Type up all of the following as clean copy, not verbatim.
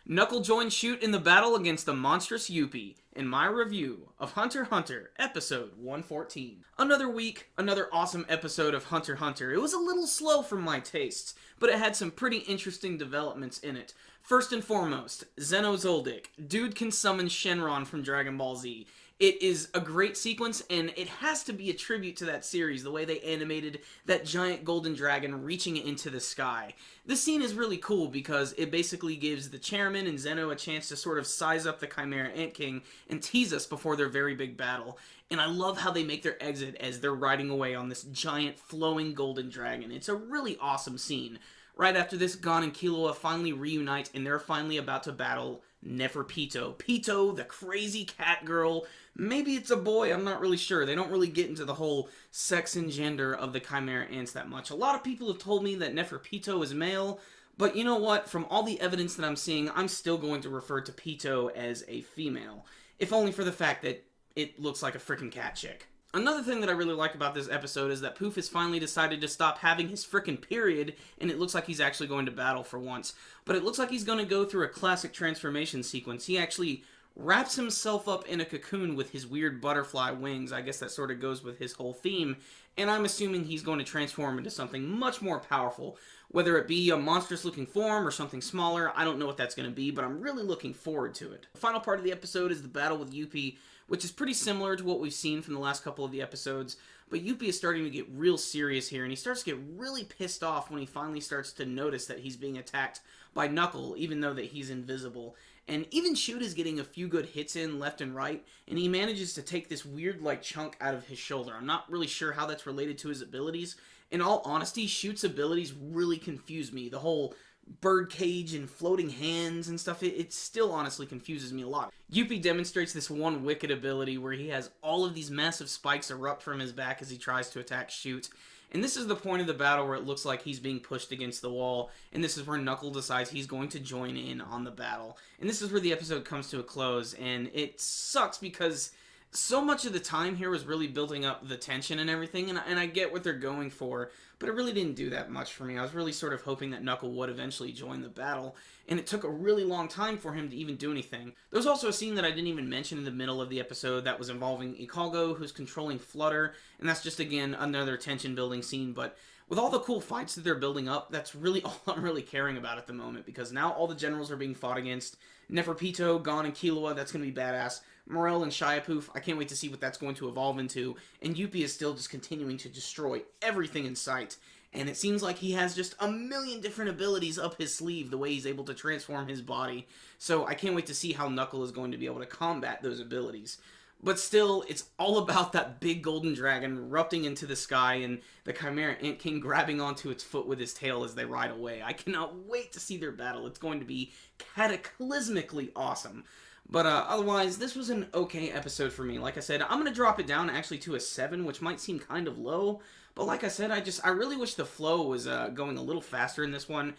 Knuckle joined Shoot in the battle against the monstrous Yuppie in my review of Hunter x Hunter, episode 114. Another week, another awesome episode of Hunter x Hunter. It was a little slow for my tastes, but it had some pretty interesting developments in it. First and foremost, Zeno Zoldyck. Dude can summon Shenron from Dragon Ball Z. It is a great sequence, and it has to be a tribute to that series, the way they animated that giant golden dragon reaching into the sky. This scene is really cool because it basically gives the chairman and Zeno a chance to sort of size up the Chimera Ant King and tease us before their very big battle. And I love how they make their exit as they're riding away on this giant flowing golden dragon. It's a really awesome scene. Right after this, Gon and Killua finally reunite, and they're finally about to battle Neferpito. Pito, the crazy cat girl. Maybe it's a boy, I'm not really sure. They don't really get into the whole sex and gender of the Chimera Ants that much. A lot of people have told me that Neferpito is male, but you know what? From all the evidence that I'm seeing, I'm still going to refer to Pito as a female. If only for the fact that it looks like a freaking cat chick. Another thing that I really like about this episode is that Poof has finally decided to stop having his frickin' period, and it looks like he's actually going to battle for once. But it looks like he's going to go through a classic transformation sequence. He actually wraps himself up in a cocoon with his weird butterfly wings. I guess that sort of goes with his whole theme. And I'm assuming he's going to transform into something much more powerful. Whether it be a monstrous-looking form or something smaller, I don't know what that's going to be, but I'm really looking forward to it. The final part of the episode is the battle with Yuppie, which is pretty similar to what we've seen from the last couple of the episodes, but Yuppie is starting to get real serious here, and he starts to get really pissed off when he finally starts to notice that he's being attacked by Knuckle, even though that he's invisible. And even Shoot is getting a few good hits in left and right, and he manages to take this weird, chunk out of his shoulder. I'm not really sure how that's related to his abilities. In all honesty, Shoot's abilities really confuse me. The whole birdcage and floating hands and stuff, it still honestly confuses me a lot. Yuppie demonstrates this one wicked ability where he has all of these massive spikes erupt from his back as he tries to attack Shoot. And this is the point of the battle where it looks like he's being pushed against the wall, and this is where Knuckle decides he's going to join in on the battle. And this is where the episode comes to a close, and it sucks because so much of the time here was really building up the tension and everything, and I get what they're going for, but it really didn't do that much for me. I was really sort of hoping that Knuckle would eventually join the battle, and it took a really long time for him to even do anything. There was also a scene that I didn't even mention in the middle of the episode that was involving Ikalgo, who's controlling Flutter, and that's just, again, another tension-building scene, but with all the cool fights that they're building up, that's really all I'm really caring about at the moment, because now all the generals are being fought against. Neferpito, Gon, and Killua, that's going to be badass. Morel and Shiapoof, I can't wait to see what that's going to evolve into. And Yuppie is still just continuing to destroy everything in sight. And it seems like he has just a million different abilities up his sleeve, the way he's able to transform his body. So I can't wait to see how Knuckle is going to be able to combat those abilities. But still, it's all about that big golden dragon erupting into the sky and the Chimera Ant King grabbing onto its foot with his tail as they ride away. I cannot wait to see their battle. It's going to be cataclysmically awesome. But otherwise, this was an okay episode for me. Like I said, I'm going to drop it down actually to a 7, which might seem kind of low. But like I said, I really wish the flow was going a little faster in this one.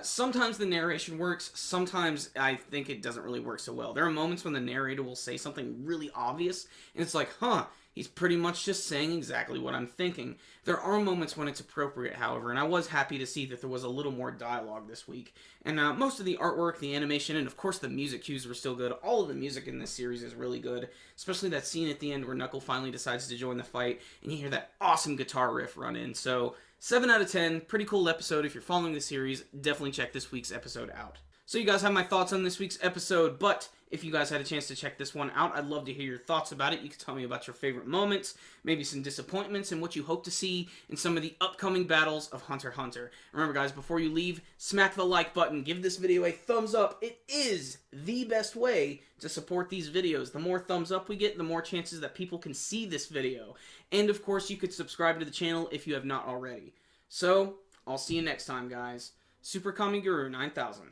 Sometimes the narration works, sometimes I think it doesn't really work so well. There are moments when the narrator will say something really obvious, and it's like, huh, he's pretty much just saying exactly what I'm thinking. There are moments when it's appropriate, however, and I was happy to see that there was a little more dialogue this week. And most of the artwork, the animation, and of course the music cues were still good. All of the music in this series is really good, especially that scene at the end where Knuckle finally decides to join the fight, and you hear that awesome guitar riff run in. So 7 out of 10, pretty cool episode. If you're following the series, definitely check this week's episode out. So you guys have my thoughts on this week's episode, but if you guys had a chance to check this one out, I'd love to hear your thoughts about it. You can tell me about your favorite moments, maybe some disappointments, and what you hope to see in some of the upcoming battles of Hunter x Hunter. Remember guys, before you leave, smack the like button, give this video a thumbs up. It is the best way to support these videos. The more thumbs up we get, the more chances that people can see this video. And of course, you could subscribe to the channel if you have not already. So, I'll see you next time, guys. Super Kami Guru 9000,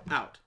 out.